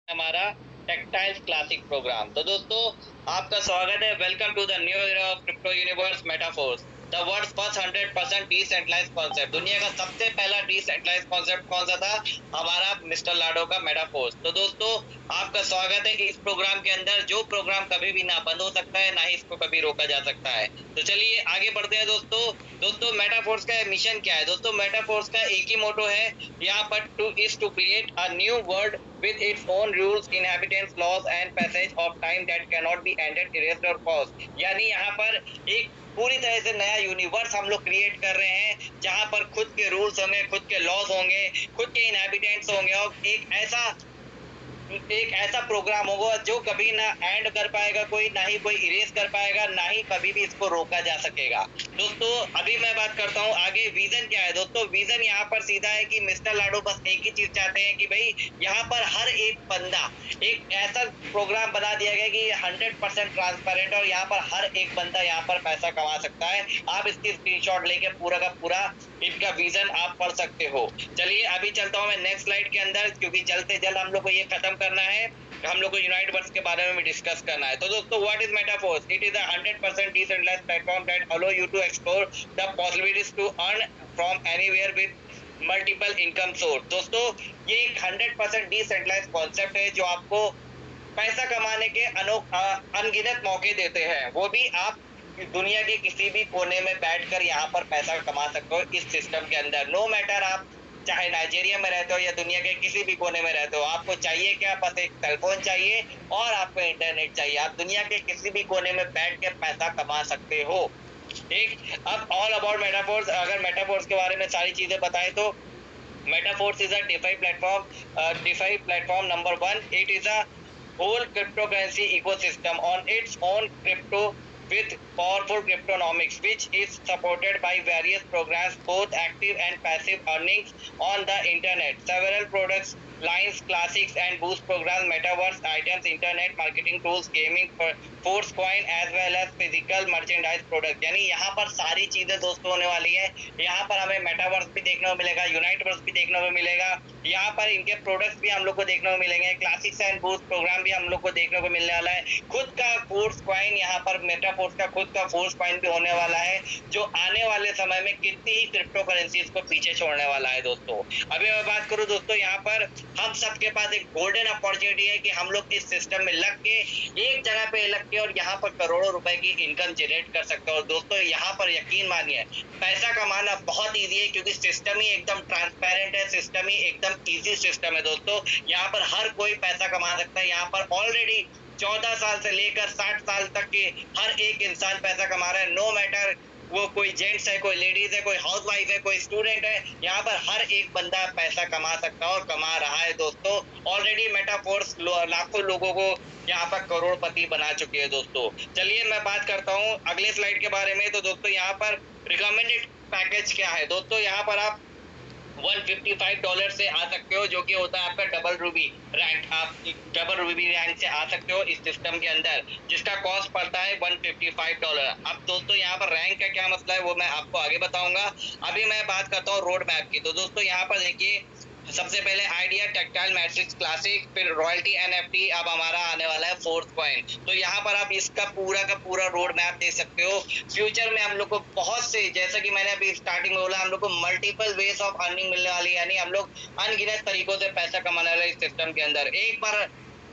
हमारा टेक्टाइल्स classic programme. तो दोस्तों, आपका स्वागत है। Welcome to the new era of crypto universe Metaforce, the world's first 100% decentralised concept. दुनिया का सबसे पहला डिसेंट्रलाइज्ड कॉन्सेप्ट कौन सा था? हमारा मिस्टर लाडो का मेटाफोर्स। तो दोस्तों, आपका स्वागत है इस प्रोग्राम के अंदर, जो प्रोग्राम कभी भी ना बंद हो सकता है, ना ही इसको कभी रोका जा सकता है। तो चलिए आगे बढ़ते हैं दोस्तों। दोस्तों, मेटाफोर्स का मिशन क्या है? दोस्तों, मेटाफोर्स का एक ही मोटो है यहाँ पर, to create a new world with its own rules, inhabitants, laws and passage of time that cannot be ended, erased or paused। यानी यहाँ पर एक पूरी तरह से नया यूनिवर्स हम लोग क्रिएट कर रहे हैं, जहां पर खुद के रूल्स होंगे, खुद के लॉज होंगे, खुद के इनहेबिटेंट्स होंगे, और एक ऐसा प्रोग्राम होगा जो कभी ना एंड कर पाएगा कोई, ना ही कोई इरेज कर पाएगा, ना ही कभी भी इसको रोका जा सकेगा। दोस्तों, अभी मैं बात करता हूँ आगे विजन क्या है। दोस्तों, विजन यहाँ पर सीधा है कि मिस्टर लाडो बस एक ही चीज चाहते हैं कि भाई यहाँ पर हर एक बंदा, एक ऐसा प्रोग्राम बना दिया गया कि 100% ट्रांसपेरेंट, और यहाँ पर हर एक बंदा यहाँ पर पैसा कमा सकता है। आप इसकी स्क्रीनशॉट लेके पूरा का पूरा इनका विजन आप पढ़ सकते हो। चलिए अभी चलता हूँ मैं नेक्स्ट स्लाइड के अंदर, क्योंकि जल्द से जल्द हम लोग को ये खत्म करना है, हम लोग को यूनाइट वर्स के बारे में भी डिस्कस करना है। तो दोस्तों, what is Metaforce? It is a 100% decentralised platform that allow you to explore the possibilities to earn from anywhere with multiple income source. दोस्तों, ये एक 100% डिसेंट्रलाइज्ड कॉन्सेप्ट है जो आपको पैसा कमाने के अनगिनत मौके देते हैं, वो भी आप दुनिया के किसी भी कोने में बैठकर यहाँ पर पैसा कमा सकते हो इस सिस्टम के अंदर। नो मैटर आप चाहे नाइजीरिया में रहते हो या दुनिया के किसी भी कोने में रहते हो, आपको चाहिए क्या? बस एक टेलीफोन चाहिए और आपको इंटरनेट चाहिए। आप दुनिया के किसी भी कोने में बैठ के पैसा कमा सकते हो। ठीक, अब ऑल अबाउट मेटाफोर्स। अगर मेटाफोर्स के बारे में सारी चीजें बताएं तो Metaforce is a DeFi platform. DeFi platform number one. It is a whole cryptocurrency ecosystem on its own crypto with powerful cryptonomics, which is supported by various programs, both active and passive earnings on the internet. Several products lines, classics and boost programs, metaverse items, internet marketing tools, gaming, force coin as well as physical merchandise product। यानी यहाँ पर सारी चीजें दोस्तों होने वाली है। यहाँ पर हमें मेटावर्स भी देखने को मिलेगा, यूनाइटवर्स भी देखने को मिलेगा, यहाँ पर इनके प्रोडक्ट्स भी हम लोग को देखने को मिलेंगे, क्लासिक्स एंड बूस्ट प्रोग्राम भी हम लोग को देखने को मिलने वाला है। खुद का फोर्स कॉइन, यहाँ पर मेटाफोर्स का खुद का फोर्स कॉइन भी होने वाला है, जो आने वाले समय में कितनी ही क्रिप्टो करेंसीज को पीछे छोड़ने वाला है। दोस्तों, अभी मैं बात करूं दोस्तों, यहाँ पर हम सबके पास एक गोल्डन अपॉर्चुनिटी है कि हम लोग इस सिस्टम में लग के, एक जगह पे लग के, और यहाँ पर करोड़ों रुपए की इनकम जनरेट कर सकते हो। और दोस्तों, यहाँ पर यकीन मानिए, पैसा कमाना बहुत ईजी है, क्योंकि सिस्टम ही एकदम ट्रांसपेरेंट है, सिस्टम ही एकदम ईजी सिस्टम है। दोस्तों, यहाँ पर हर कोई पैसा कमा सकता है। यहाँ पर ऑलरेडी 14 साल से लेकर 60 साल तक के हर एक इंसान पैसा कमा रहा है। नो मैटर वो कोई जेंट्स है, कोई लेडीज है, कोई हाउसवाइफ है, कोई स्टूडेंट है, यहाँ पर हर एक बंदा पैसा कमा सकता है और कमा रहा है। दोस्तों, ऑलरेडी मेटाफोर्स लाखों लोगों को यहाँ पर करोड़पति बना चुके हैं। दोस्तों, चलिए मैं बात करता हूँ अगले स्लाइड के बारे में। तो दोस्तों, यहाँ पर रिकमेंडेड पैकेज क्या है? दोस्तों, यहाँ पर आप $155 से आ सकते हो, जो कि होता है आपका डबल रूबी रैंक। आप डबल रूबी रैंक से आ सकते हो इस सिस्टम के अंदर, जिसका कॉस्ट पड़ता है $155। अब दोस्तों, यहाँ पर रैंक का क्या मसला है वो मैं आपको आगे बताऊंगा। अभी मैं बात करता हूँ रोड मैप की। तो दोस्तों, यहाँ पर देखिए, सबसे पहले आइडिया टेक्टाइल मैट्रिक्स क्लासिक, फिर रॉयल्टी एनएफटी, अब हमारा आने वाला है फोर्थ कॉइन। तो यहाँ पर आप इसका पूरा का पूरा रोड मैप देख सकते हो। फ्यूचर में हम लोग को बहुत से, जैसा कि मैंने अभी स्टार्टिंग में बोला, हम लोग को मल्टीपल वेज ऑफ अर्निंग मिलने वाली है। यानी हम लोग अनगिनत तरीकों से पैसा कमाने वाले इस सिस्टम के अंदर। एक बार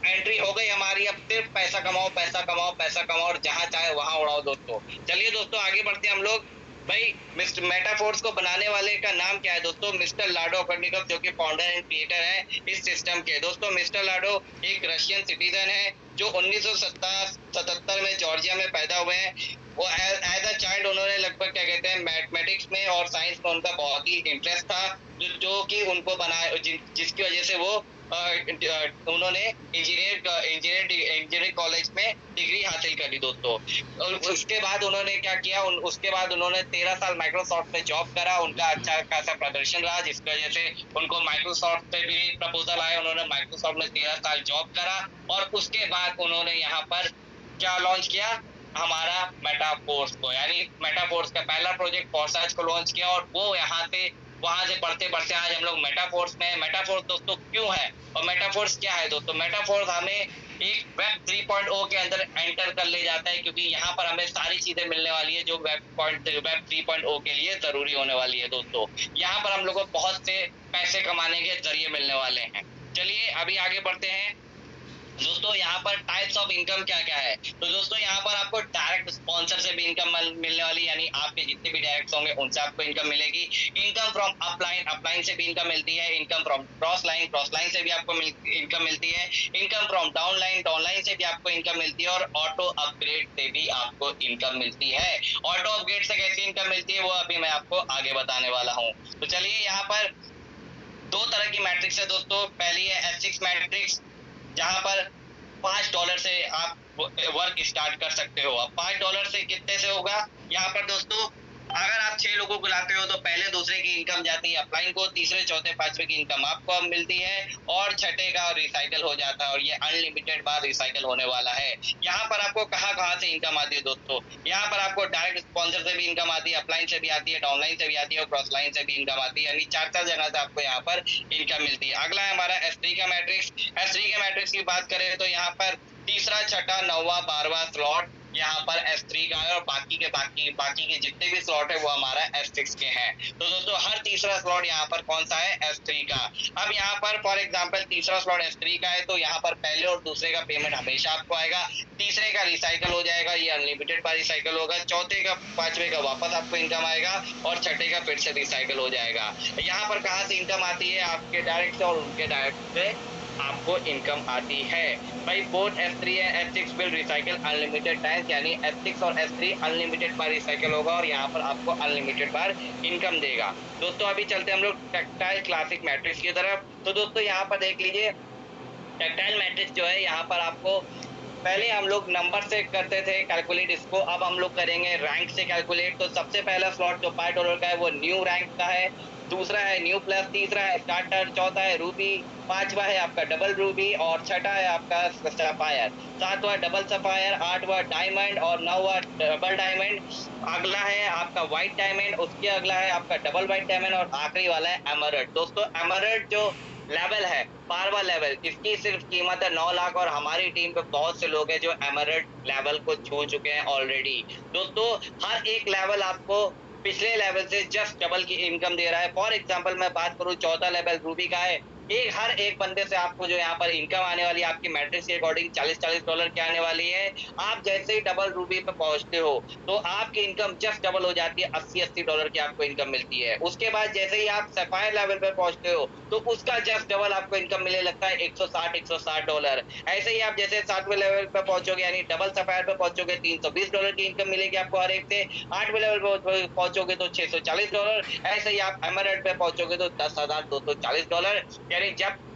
एंट्री हो गई हमारी, अब सिर्फ पैसा कमाओ, पैसा कमाओ, पैसा कमाओ, और जहां चाहे वहां उड़ाओ। दोस्तों, चलिए दोस्तों आगे बढ़ते हैं हम लोग। भाई, मिस्टर मेटाफोर्स को बनाने वाले का नाम क्या है? दोस्तों, मिस्टर लाडो कर्निकव, जो कि फाउंडर एंड क्रिएटर है इस सिस्टम के। दोस्तों, मिस्टर लाडो एक रशियन सिटीजन है, जो 1977 में जॉर्जिया में पैदा हुए हैं। वो एज अ चाइल्ड उन्होंने लगभग क्या कहते हैं, मैथमेटिक्स में और साइंस में उनका बहुत ही इंटरेस्ट था, जो कि उनको बनाया, जिसकी वजह से वो उन्होंने इंजीनियरिंग कॉलेज में डिग्री हासिल करी। दोस्तों, और उसके बाद उन्होंने क्या किया, उसके बाद उन्होंने 13 साल माइक्रोसॉफ्ट में जॉब करा। उनका अच्छा खासा प्रदर्शन रहा, जिसकी वजह से उनको माइक्रोसॉफ्ट से भी प्रपोजल आया। उन्होंने माइक्रोसॉफ्ट में 13 साल जॉब करा, और उसके बाद उन्होंने यहाँ पर क्या लॉन्च किया, हमारा मेटाफोर्स को। यानी मेटाफोर्स का पहला प्रोजेक्ट फोर्साइज को लॉन्च किया, और वो यहाँ से वहां से बढ़ते बढ़ते आज हम लोग मेटाफोर्स में। मेटाफोर्स दोस्तों क्यों है और मेटाफोर्स क्या है दोस्तों? मेटाफोर्स हमें एक वेब 3.0 के अंदर एंटर कर ले जाता है, क्योंकि यहाँ पर हमें सारी चीजें मिलने वाली है जो वेब 3.0 के लिए जरूरी होने वाली है दोस्तों। यहाँ पर हम लोग को बहुत से पैसे कमाने के जरिए मिलने वाले हैं। चलिए अभी आगे बढ़ते हैं दोस्तों। यहाँ पर टाइप्स ऑफ इनकम क्या क्या है? तो दोस्तों यहाँ पर आपको डायरेक्ट स्पॉन्सर से भी इनकम मिलने वाली, यानी आपके जितने भी डायरेक्ट होंगे उनसे आपको इनकम मिलेगी। इनकम फ्रॉम अपलाइन, अपलाइन से भी इनकम मिलती है। Income from cross line, cross line से भी आपको इनकम मिलती है। इनकम फ्रॉम डाउनलाइन, डाउनलाइन से भी आपको इनकम मिलती है। और ऑटो अपग्रेड से भी आपको इनकम मिलती है। ऑटो अपग्रेड से कैसी इनकम मिलती है वो अभी मैं आपको आगे बताने वाला हूँ। तो चलिए यहाँ पर दो तरह की मैट्रिक्स है दोस्तों। पहली है S6 मैट्रिक्स, जहां पर $5 से आप वर्क स्टार्ट कर सकते हो। अब $5 से कितने से होगा? यहाँ पर दोस्तों अगर आप 6 लोगों को लाते हो तो पहले दूसरे की इनकम जाती है अपलाइन को, तीसरे चौथे पांचवे की इनकम आपको अब मिलती है, और छठे का रिसाइकल हो जाता है। और ये अनलिमिटेड बार रिसाइकल होने वाला है। यहाँ पर आपको कहाँ से इनकम आती है दोस्तों? यहाँ पर आपको डायरेक्ट स्पॉन्सर से भी इनकम आती है, अपलाइन से भी आती है, डाउनलाइन से भी आती है, और क्रॉस लाइन से भी इनकम आती है। यानी 4 जगह से आपको यहाँ पर इनकम मिलती है। अगला है हमारा S3 का मैट्रिक्स। S3 के मैट्रिक्स की बात करें तो यहाँ पर तीसरा, छठा, 9वां, 12वां स्लॉट यहाँ पर S3 का है, और बाकी के जितने भी स्लॉट है वो हमारा S6 के हैं। तो दोस्तों हर तीसरा स्लॉट यहाँ पर कौन सा है? S3 का। अब यहाँ पर फॉर एग्जांपल तीसरा स्लॉट S3 का है तो यहाँ पर पहले और दूसरे का पेमेंट हमेशा आपको आएगा। तीसरे का रिसाइकल हो जाएगा, ये अनलिमिटेड बार रिसाइकल होगा। चौथे का, पांचवे का वापस आपको इनकम आएगा, और छठे का फिर से रिसाइकल हो जाएगा। यहाँ पर कहाँ से इनकम आती है? आपके डायरेक्ट से और उनके डायरेक्ट से आपको इनकम आती है। भाई both S3 and S6 will recycle unlimited times, यानी S6 और S3 अनलिमिटेड बार रिसाइकल होगा, और यहाँ पर आपको अनलिमिटेड बार इनकम देगा। दोस्तों अभी चलते हैं हम लोग टेक्टाइल क्लासिक मैट्रिक्स की तरफ। तो दोस्तों यहाँ पर देख लीजिए, टेक्टाइल मैट्रिक्स जो है यहाँ पर आपको पहले हम लोग नंबर से करते थे कैलकुलेट इसको, अब हम लोग करेंगे रैंक से कैलकुलेट। तो सबसे पहला स्लॉट जो $5 का है वो न्यू रैंक का है, दूसरा है न्यू प्लस, तीसरा है स्टार्टर, चौथा है रूबी, पांचवा है आपका डबल रूबी, और छठा है आपका सफायर, सातवां डबल सफायर, आठवां डायमंड, और नौवां डबल डायमंड। अगला है आपका व्हाइट डायमंड, उसके अगला है आपका डबल व्हाइट डायमंड, और आखिरी वाला है एमरल्ड। दोस्तों एमरल्ड जो लेवल है, 12वां लेवल, इसकी सिर्फ कीमत है 9 लाख, और हमारी टीम पे बहुत से लोग हैं जो एमरल्ड लेवल को छू चुके हैं ऑलरेडी। दोस्तों हर एक लेवल आपको पिछले लेवल से जस्ट डबल की इनकम दे रहा है। फॉर एग्जांपल मैं बात करूं, चौथा लेवल रूबी का है, हर एक बंदे से आपको जो यहाँ पर इनकम आने वाली है आपकी मैट्रिक्स के अकॉर्डिंग $40 की आने वाली है। आप जैसे ही डबल रूबी पे पहुंचते हो तो आपकी इनकम जस्ट डबल हो जाती है, $80 की आपको इनकम मिलती है। उसके बाद जैसे ही आप सफायर लेवल पे पहुंचते हो तो उसका जस्ट डबल आपको इनकम मिलने लगता है, $160। ऐसे ही आप जैसे 7वें लेवल पे पहुंचोगे, यानी डबल सफायर पे पहुंचोगे, $320 की इनकम मिलेगी आपको हर एक से। 8वें लेवल पे पहुंचोगे तो $640। ऐसे ही आप एमरल्ड पे पहुंचोगे तो $10,240। यानी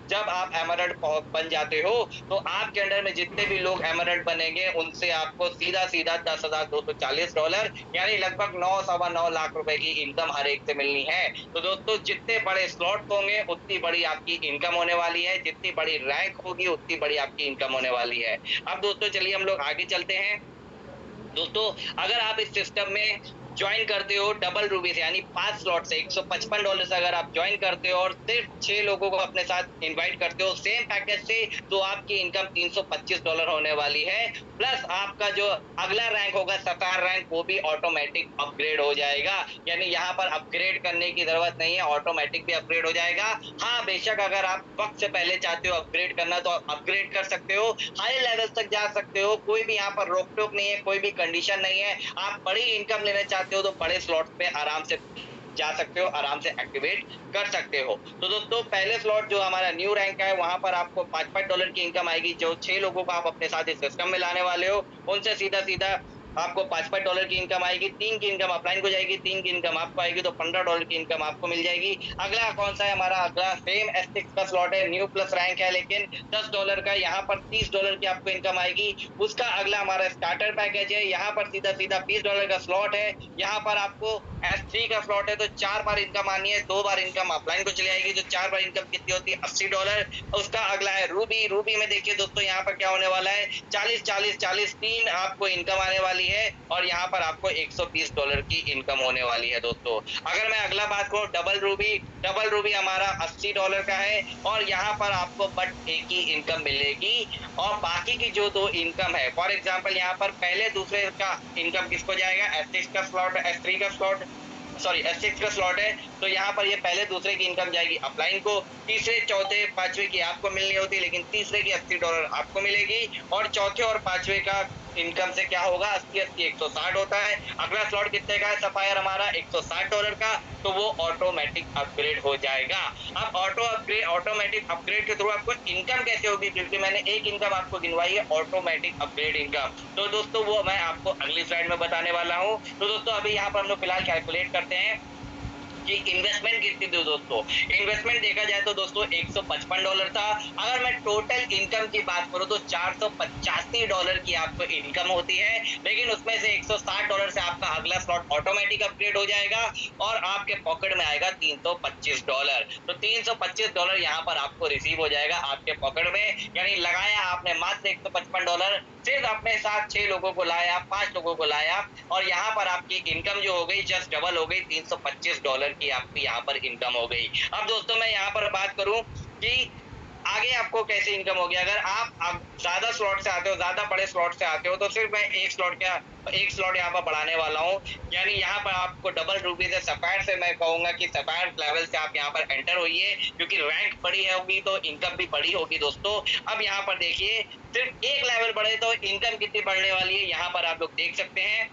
जब आप एमरल्ड बन जाते हो तो आपके अंडर में जितने भी लोग एमरल्ड बनेंगे उनसे आपको सीधा $10,240, यानी लगभग 9-9.25 लाख रुपए की इनकम हर एक से मिलनी है। तो दोस्तों जितने बड़े स्लॉट होंगे उतनी बड़ी आपकी इनकम होने वाली है, जितनी बड़ी रैंक होगी उतनी बड़ी आपकी इनकम होने वाली है। अब दोस्तों चलिए हम लोग आगे चलते हैं। दोस्तों अगर आप इस सिस्टम में ज्वाइन करते हो डबल रूबी से, यानी 5 स्लॉट से $155 से अगर आप ज्वाइन करते हो और सिर्फ 6 लोगों को अपने साथ इनवाइट करते हो सेम पैकेज से, तो आपकी इनकम $325 होने वाली है। प्लस आपका जो अगला रैंक होगा सफायर रैंक, वो भी ऑटोमेटिक अपग्रेड हो जाएगा। यानी यहाँ पर अपग्रेड करने की जरूरत नहीं है, ऑटोमेटिक भी अपग्रेड हो जाएगा। हाँ बेशक अगर आप वक्त से पहले चाहते हो अपग्रेड करना तो अपग्रेड कर सकते हो, हाई लेवल तक जा सकते हो, कोई भी यहाँ पर रोक टोक नहीं है, कोई भी कंडीशन नहीं है। आप बड़ी इनकम लेना चाहते हो तो बड़े स्लॉट पे आराम से जा सकते हो, आराम से एक्टिवेट कर सकते हो। तो दोस्तों पहले स्लॉट जो हमारा न्यू रैंक का है वहां पर आपको $5 की इनकम आएगी। जो 6 लोगों को आप अपने साथ इस सिस्टम में लाने वाले हो उनसे सीधा सीधा आपको $5 की इनकम आएगी। 3 की इनकम अपलाइन को जाएगी, 3 की इनकम आपको आएगी, तो $15 की इनकम आपको मिल जाएगी। अगला कौन सा है हमारा? अगला सेम S6 का स्लॉट है, न्यू प्लस रैंक है, लेकिन $10 का, यहाँ पर $30 की आपको इनकम आएगी। उसका अगला हमारा स्टार्टर पैकेज है, यहाँ पर सीधा सीधा $20 का स्लॉट है। यहाँ पर आपको S3 का स्लॉट है तो 4 बार इनकम आनी है, 2 बार इनकम अपलाइन को चली आएगी, तो 4 बार इनकम कितनी होती है? $80। उसका अगला है रूबी। रूबी में देखिए दोस्तों यहाँ पर क्या होने वाला है, 40-40-40 3 आपको इनकम आने वाली है और यहाँ पर आपको $120 की इनकम होने वाली है दोस्तों। अगर मैं अगला बात करूँ डबल रूबी हमारा $80 का है और यहाँ पर आपको बट एक ही इनकम मिलेगी और बाकी की जो 2 इनकम है, फॉर एग्जांपल यहाँ पर पहले दूसरे का इनकम किसको जाएगा, S6 का स्लॉट, S3 का स्लॉट, सॉरी S6 का स्लॉट है, तो यहाँ पर ये पहले दूसरे की इनकम जाएगी अपलाइन को, तीसरे चौथे पांचवे की आपको मिलनी होती, लेकिन तीसरे की $80 आपको मिलेगी और चौथे और पांचवे का इनकम से क्या होगा, 80 160 होता है। अगला स्लॉट कितने का है सफायर हमारा, $160 का, तो वो ऑटोमेटिक अपग्रेड हो जाएगा। अब ऑटोमेटिक अपग्रेड के थ्रू आपको इनकम कैसे होगी, क्योंकि मैंने एक इनकम आपको गिनवाई है, ऑटोमेटिक अपग्रेड इनकम। तो दोस्तों वो मैं आपको अगली स्लाइड में बताने वाला हूँ। तो दोस्तों अभी यहाँ पर हम लोग फिलहाल कैलकुलेट करते हैं कि इन्वेस्टमेंट कितनी थी दोस्तों। इन्वेस्टमेंट देखा जाए तो दोस्तों $155 था। अगर मैं टोटल इनकम की बात करूं तो $485 की आपको इनकम होती है, लेकिन उसमें से $160 से आपका अगला स्लॉट ऑटोमेटिक अपग्रेड हो जाएगा और आपके पॉकेट में आएगा $325। तो $325 यहाँ पर आपको रिसीव हो जाएगा आपके पॉकेट में, यानी लगाया आपने मात्र $155, सिर्फ अपने साथ 6 लोगों को लाया, 5 लोगों को लाया और यहाँ पर आपकी इनकम जो हो गई जस्ट डबल हो गई, $325 की आपकी यहाँ पर इनकम हो गई। अब दोस्तों मैं यहाँ पर बात करूं कि आगे आपको कैसे इनकम होगी। अगर आप ज्यादा स्लॉट से आते हो, ज्यादा बड़े स्लॉट से आते हो, तो सिर्फ मैं एक स्लॉट यहाँ पर बढ़ाने वाला हूँ, यानी यहाँ पर आपको डबल रूबी से सफायर से मैं कहूंगा कि सफायर लेवल से आप यहाँ पर एंटर होइए, क्योंकि रैंक बड़ी होगी तो इनकम भी बड़ी होगी दोस्तों। अब यहाँ पर देखिए सिर्फ एक लेवल बढ़े तो इनकम कितनी बढ़ने वाली है, यहाँ पर आप लोग देख सकते हैं।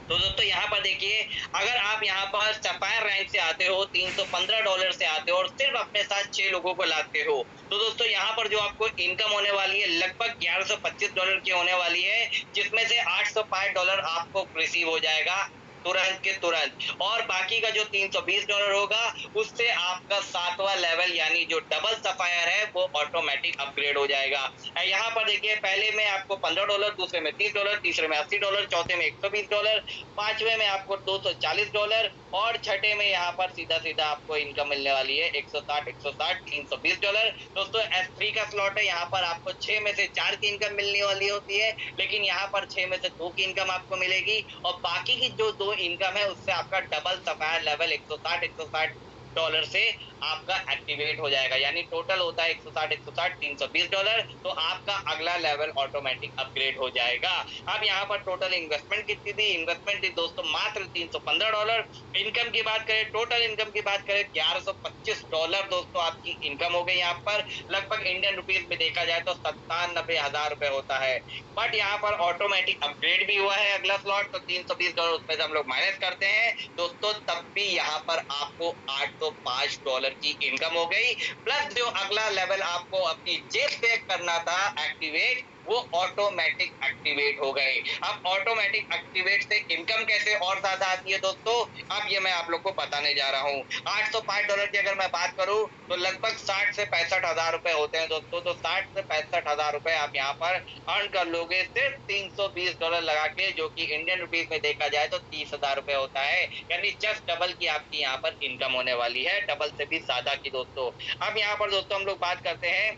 तो दोस्तों यहाँ पर देखिए, अगर आप यहाँ पर सफायर रैंक से आते हो, $315 से आते हो और सिर्फ अपने साथ 6 लोगों को लाते हो, तो दोस्तों यहाँ पर जो आपको इनकम होने वाली है लगभग $1125 की होने वाली है, जिसमें से $805 आपको रिसीव हो जाएगा तुरंत के तुरंत, और बाकी का जो $320 होगा उससे आपका 7वां लेवल यानी जो डबल सफायर है वो ऑटोमेटिक अपग्रेड हो जाएगा। यहाँ पर देखिए पहले में आपको $15, दूसरे में $30, तीसरे में $80, चौथे में $120, पांचवे में आपको $240 और छठे में यहाँ पर सीधा आपको इनकम मिलने वाली है $160, $320। दोस्तों S3 का स्लॉट है, यहाँ पर आपको 6 में से 4 की इनकम मिलने वाली होती है, लेकिन यहाँ पर 6 में से 2 की इनकम आपको मिलेगी और बाकी की जो 2 इनकम है उससे आपका डबल सफायर लेवल $160 से आपका एक्टिवेट हो जाएगा, यानी टोटल होता है $160, $320, तो आपका अगला लेवल ऑटोमेटिक अपग्रेड हो जाएगा। अब यहाँ पर टोटल इन्वेस्टमेंट कितनी थी, इन्वेस्टमेंट थी दोस्तों मात्र $315। इनकम की बात करें, टोटल इनकम की बात करें $1125 दोस्तों आपकी इनकम हो गई। यहाँ पर लगभग इंडियन रुपीज में देखा जाए तो 97,000 रुपए होता है, बट यहाँ पर ऑटोमेटिक अपग्रेड भी हुआ है अगला स्लॉट, तो $320 उसमें से हम लोग माइनस करते हैं दोस्तों, तब भी यहाँ पर आपको $805 की इनकम हो गई, प्लस जो अगला लेवल आपको अपनी जेब पे करना था एक्टिवेट, वो ऑटोमेटिक एक्टिवेट हो गए। अब ऑटोमेटिक एक्टिवेट से इनकम कैसे और ज्यादा आती है दोस्तों, अब ये मैं आप लोग को बताने जा रहा हूँ। $805 की अगर मैं बात करूँ तो लगभग 60 से 65 हजार रुपए होते हैं दोस्तों, तो 60 से 65 हजार रुपए आप यहाँ पर अर्न कर लोगे सिर्फ $320 लगा के, जो कि इंडियन रुपीज में देखा जाए तो 30,000 रुपए होता है, यानी जस्ट डबल की आपकी यहाँ पर इनकम होने वाली है, डबल से भी ज्यादा की दोस्तों। अब यहाँ पर दोस्तों हम लोग बात करते हैं,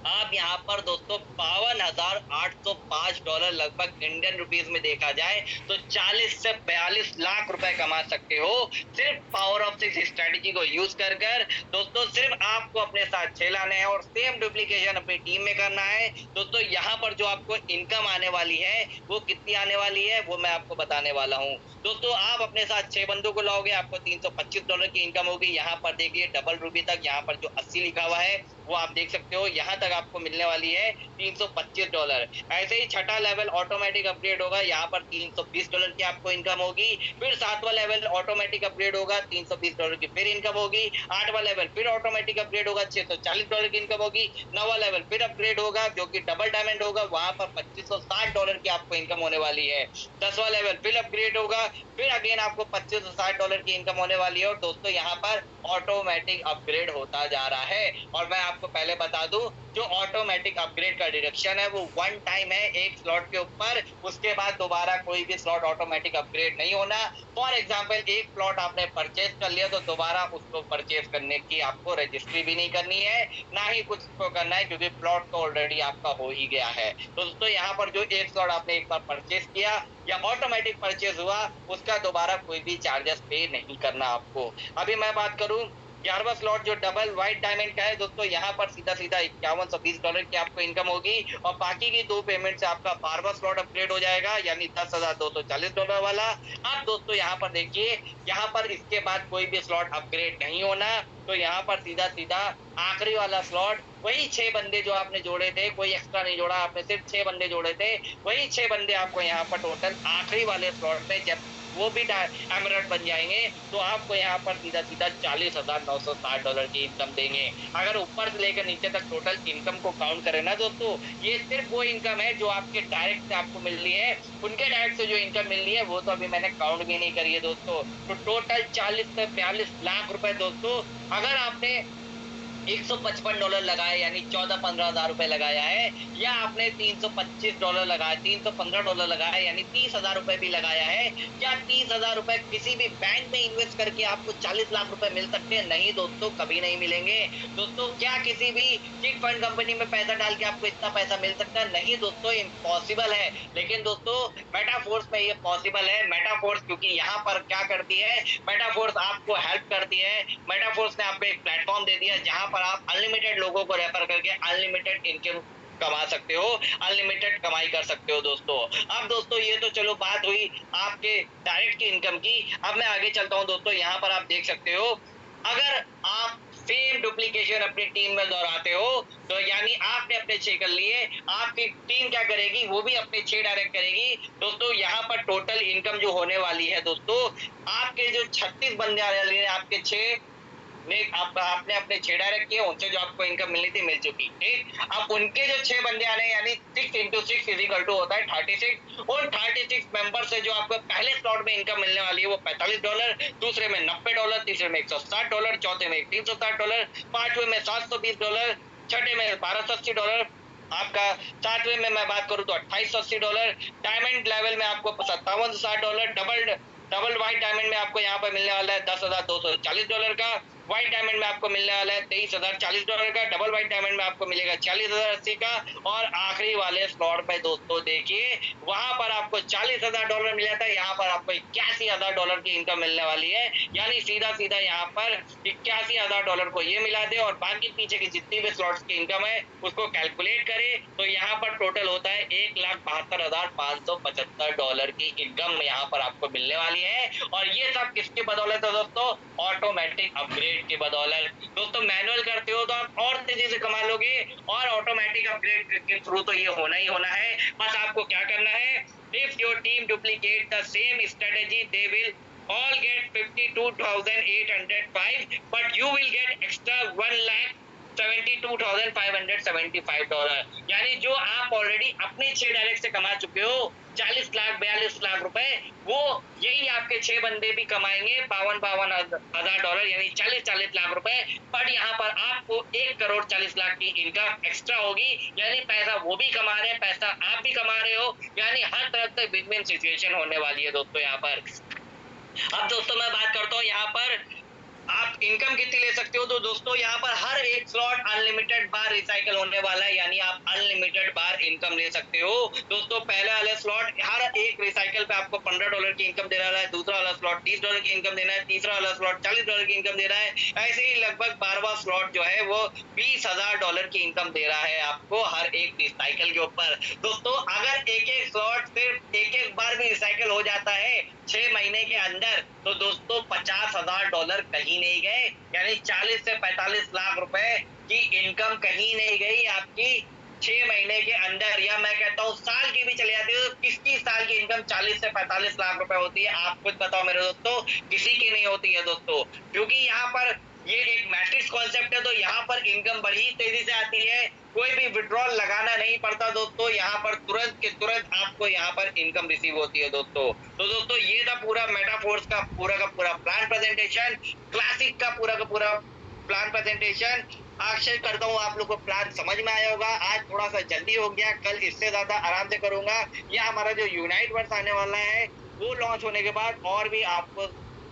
आप यहाँ पर दोस्तों $52,805 लगभग इंडियन रुपीज में देखा जाए तो 40 से 42 लाख रुपए कमा सकते हो, सिर्फ पावर ऑफ 6 स्ट्रेटेजी को यूज कर दोस्तों। सिर्फ आपको अपने साथ 6 लाने हैं और सेम डुप्लीकेशन अपनी टीम में करना है दोस्तों। यहाँ पर जो आपको इनकम आने वाली है वो कितनी आने वाली है वो मैं आपको बताने वाला हूँ दोस्तों। आप अपने साथ 6 बंदों को लाओगे, आपको $325 की इनकम होगी। यहाँ पर देखिए डबल रूबी तक यहाँ पर जो 80 लिखा हुआ है वो आप देख सकते हो, यहाँ तक आपको मिलने वाली है $325। ऐसे ही छठा लेवल ऑटोमेटिक अपग्रेड होगा, यहाँ पर $320 की आपको इनकम होगी। फिर 7वां लेवल ऑटोमेटिक अपग्रेड होगा, $320 की फिर इनकम होगी। 8वां लेवल फिर ऑटोमेटिक अपग्रेड होगा, $640 की इनकम होगी। 9वां लेवल फिर अपग्रेड होगा जो कि डबल डायमंड होगा, वहां पर $2560 की आपको इनकम होने वाली है। 10वां लेवल फिर अपग्रेड होगा, फिर अगेन आपको $2560 की इनकम होने वाली है। और दोस्तों यहाँ पर ऑटोमेटिक अपग्रेड होता जा रहा है। और मैं आपको पहले बता दूं, जो ऑटोमेटिक अपग्रेड का डिडक्शन है वो 1 टाइम है एक स्लॉट के ऊपर, उसके बाद दोबारा कोई भी स्लॉट ऑटोमेटिक अपग्रेड नहीं होना। फॉर एग्जांपल एक प्लॉट आपने परचेज कर लिया तो दोबारा उसको परचेज करने की आपको रजिस्ट्री भी नहीं करनी है, ना ही कुछ को करना है, क्योंकि प्लॉट तो ऑलरेडी आपका हो ही गया है। तो दोस्तों यहाँ पर जो एक स्लॉट आपने एक बार परचेज किया या ऑटोमेटिक परचेज हुआ, उसका दोबारा कोई भी चार्जेस पे नहीं करना आपको। अभी मैं बात करूं 11वां स्लॉट जो डबल व्हाइट डायमंड का है दोस्तों, यहाँ पर सीधा सीधा $5120 की आपको इनकम होगी और बाकी की 2 पेमेंट से आपका 12वां स्लॉट अपग्रेड हो जाएगा, यानी $10,240 वाला। अब दोस्तों यहाँ पर देखिए, यहाँ पर इसके बाद कोई भी स्लॉट अपग्रेड नहीं होना, तो यहाँ पर सीधा सीधा आखिरी वाला स्लॉट, वही 6 बंदे जो आपने जोड़े थे, कोई एक्स्ट्रा नहीं जोड़ा आपने, सिर्फ 6 बंदे जोड़े थे, वही 6 बंदे आपको यहाँ पर टोटल आखिरी वाले स्लॉट में जब वो भी एमरल्ड बन जाएंगे तो आपको यहाँ पर सीधा सीधा $40,960 की इनकम देंगे। अगर ऊपर से लेकर नीचे तक टोटल इनकम को काउंट करें ना दोस्तों, ये सिर्फ वो इनकम है जो आपके डायरेक्ट से आपको मिल रही है, उनके डायरेक्ट से जो इनकम मिल रही है वो तो अभी मैंने काउंट भी नहीं करी है दोस्तों। तो टोटल 40 से 42 लाख रुपए दोस्तों, अगर आपने $155 लगाए यानी 14-15 हजार रुपए लगाया है, या आपने $325 लगाया, $315 लगाया यानी 30 हजार रुपए भी लगाया है, या 30 हजार रुपए किसी भी बैंक में इन्वेस्ट करके आपको 40 लाख रुपए मिल सकते हैं? नहीं दोस्तों, कभी नहीं मिलेंगे दोस्तों। क्या किसी भी चिट फंड कंपनी में पैसा डाल के आपको इतना पैसा मिल सकता है? नहीं दोस्तों, इम्पॉसिबल है। लेकिन दोस्तों मेटाफोर्स में ये पॉसिबल है। मेटाफोर्स क्योंकि यहाँ पर क्या करती है, मेटाफोर्स आपको हेल्प करती है। मेटाफोर्स ने आपको एक प्लेटफॉर्म दे दिया जहां पर आप अनलिमिटेड लोगों को रेफर करके अनलिमिटेड इनकम कमा सकते हो, अनलिमिटेड कमाई कर सकते हो दोस्तों। अब दोस्तों ये तो चलो बात हुई आपके डायरेक्ट की इनकम की। अब मैं आगे चलता हूं दोस्तों, यहाँ पर आप देख सकते हो, अगर आप सेम डुप्लीकेशन अपनी टीम में दोहराते हो तो यानी आपने अपने 6 कर लिए, आपकी टीम क्या करेगी, वो भी अपने 6 डायरेक्ट करेगी दोस्तों। यहाँ पर टोटल इनकम जो होने वाली है दोस्तों, आपके जो 36 बंदे आ रहे हैं, आपके 6 आपने अपने 6 डायरेक्ट किए, उनसे जो आपको इनकम मिलनी थी मिल चुकी, ठीक। अब उनके जो 6 बंदे आने यानी 6 into 6 इक्वल टू होता है 36। उन 36 मेंबर से जो आपको पहले स्लॉट में इनकम मिलने वाली है वो $45, दूसरे में $90, तीसरे में $160, चौथे में $360, पांचवें में $720, छठे में $1280, आपका सातवें में मैं बात करूं तो $2880, डायमंड लेवल में आपको $5760, डबल व्हाइट डायमंड में आपको यहाँ पर मिलने वाला है $10,240 का, व्हाइट डायमंड में आपको मिलने वाला है $23,040 का, डबल व्हाइट डायमंड में आपको मिलेगा $40,080 का, और आखिरी वाले स्लॉट पे दोस्तों देखिए वहां पर आपको $40,000 मिला था, यहाँ पर आपको $81,000 की इनकम मिलने वाली है। यानी सीधा सीधा यहाँ पर $81,000 को ये मिला दे और बाकी पीछे की जितनी भी स्लॉट्स की इनकम है उसको कैलकुलेट करे तो यहाँ पर टोटल होता है $1,72,575 की इनकम यहाँ पर आपको मिलने वाली है। और ये सब किसकी बदौलत है दोस्तों? ऑटोमेटिक अपग्रेड की बदौलत। दोस्तों मैनुअल करते हो तो आप और तेजी से कमा लोगे, और ऑटोमेटिक अपग्रेड के थ्रू तो ये होना ही होना है। बस आपको क्या करना है, if your team duplicate the same strategy they will all get 52,805 but you will get extra 1,72,575 यानी जो आप ऑलरेडी अपने 6 डायरेक्ट से कमा चुके हो 40 लाख 42 लाख रुपए, वो यही आपके 6 बंदे भी कमाएंगे $52,000 यानी 40 लाख रुपए। पर यहाँ पर आपको 1,40,00,000 की इनकम एक्स्ट्रा होगी, यानी पैसा वो भी कमा रहे हैं, पैसा आप भी कमा रहे हो, यानी हर तरफ से विन विन सिचुएशन होने वाली है दोस्तों यहाँ पर। अब दोस्तों मैं बात करता हूँ यहाँ पर आप इनकम कितनी ले सकते हो। तो दोस्तों यहाँ पर हर एक स्लॉट अनलिमिटेड बार रिसाइकल होने वाला है, यानी आप अनलिमिटेड बार इनकम ले सकते हो दोस्तों। पहला वाला स्लॉट हर एक रिसाइकल पे आपको $15 की इनकम दे रहा है, दूसरा वाला स्लॉट $30 की इनकम देना है, तीसरा वाला स्लॉट $40 की इनकम दे रहा है। ऐसे ही लगभग 12वां स्लॉट जो है वो $20,000 की इनकम दे रहा है आपको हर एक रिसाइकल के ऊपर। दोस्तों अगर एक एक स्लॉट सिर्फ एक बार भी रिसाइकल हो जाता है 6 महीने के अंदर, तो दोस्तों $50,000 कहीं नहीं गए, यानी 40 से 45 लाख रुपए की इनकम कहीं नहीं गई आपकी 6 महीने के अंदर, या मैं कहता हूँ साल की भी चले जाती है तो किसकी साल की इनकम 40 से 45 लाख रुपए होती है? आप खुद बताओ मेरे दोस्तों, किसी की नहीं होती है दोस्तों। क्योंकि यहाँ पर ये एक मैट्रिक्स कॉन्सेप्ट है, तो यहाँ पर इनकम बड़ी तेजी से आती है, कोई भी विड्रॉल लगाना नहीं पड़ता दोस्तों, यहाँ पर तुरंत के तुरंत आपको यहाँ पर इनकम रिसीव होती है दोस्तों। तो दोस्तों ये था पूरा मेटाफोर्स का पूरा प्लान प्रेजेंटेशन, क्लासिक का पूरा प्लान प्रेजेंटेशन। आशा करता हूँ आप लोग को प्लान समझ में आया होगा। आज थोड़ा सा जल्दी हो गया, कल इससे ज्यादा आराम से करूंगा। या हमारा जो यूनाइट वर्स आने वाला है, वो लॉन्च होने के बाद और भी आपको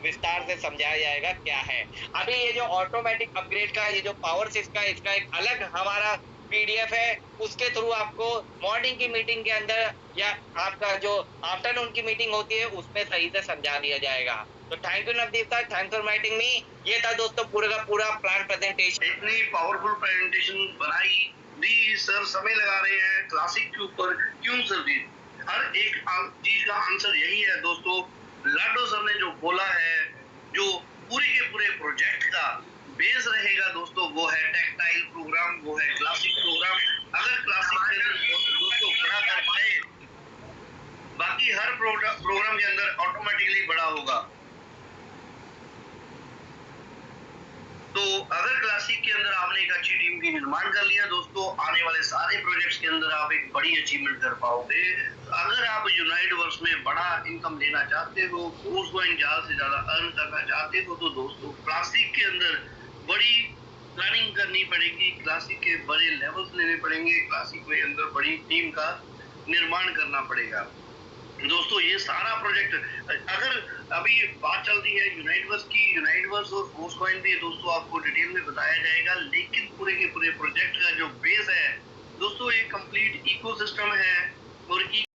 विस्तार से समझाया जाएगा क्या है। अभी ये जो ऑटोमेटिक अपग्रेड का ये जो पावर सिक्स का इसका एक अलग हमारा पीडीएफ है, उसके थ्रू आपको मॉर्निंग की मीटिंग के अंदर या आपका जो आफ्टरनून की मीटिंग होती है उसमें सही से समझा दिया जाएगा। तो thank you Navdeep sir, thanks for meeting me. ये था दोस्तों पूरे का पूरा प्लान प्रेजेंटेशन। इतनी पावरफुल प्रेजेंटेशन बनाई दी सर, समय लगा रहे हैं क्लासिक के ऊपर, क्यों सर जी? हर एक चीज का आंसर यही है दोस्तों, लाडो सर ने जो बोला है, जो पूरे के पूरे प्रोजेक्ट का बेस रहेगा दोस्तों, वो है टेक्टाइल प्रोग्राम, वो है क्लासिक प्रोग्राम। अगर क्लासिक दोस्तों बड़ा कर पाए, बाकी हर प्रोग्राम के अंदर ऑटोमेटिकली बड़ा होगा। तो अगर क्लासिक के अंदर आपने एक अच्छी टीम की निर्माण कर लिया दोस्तों, आने वाले सारे प्रोजेक्ट्स के अंदर आप एक बड़ी अचीवमेंट कर पाओगे। अगर आप यूनाइट वर्स में बड़ा इनकम लेना चाहते हो, ज्यादा से ज्यादा अर्न करना चाहते हो, तो दोस्तों क्लासिक के अंदर बड़ी प्लानिंग करनी पड़ेगी, क्लासिक के बड़े लेवल्स लेने पड़ेंगे, क्लासिक के अंदर बड़ी टीम का निर्माण करना पड़ेगा दोस्तों। ये सारा प्रोजेक्ट, अगर अभी बात चल रही है यूनाइटवर्स की, यूनाइटवर्स और फोर्सकॉइन भी दोस्तों आपको डिटेल में बताया जाएगा, लेकिन पूरे के पूरे प्रोजेक्ट का जो बेस है दोस्तों, एक कंप्लीट इकोसिस्टम है। और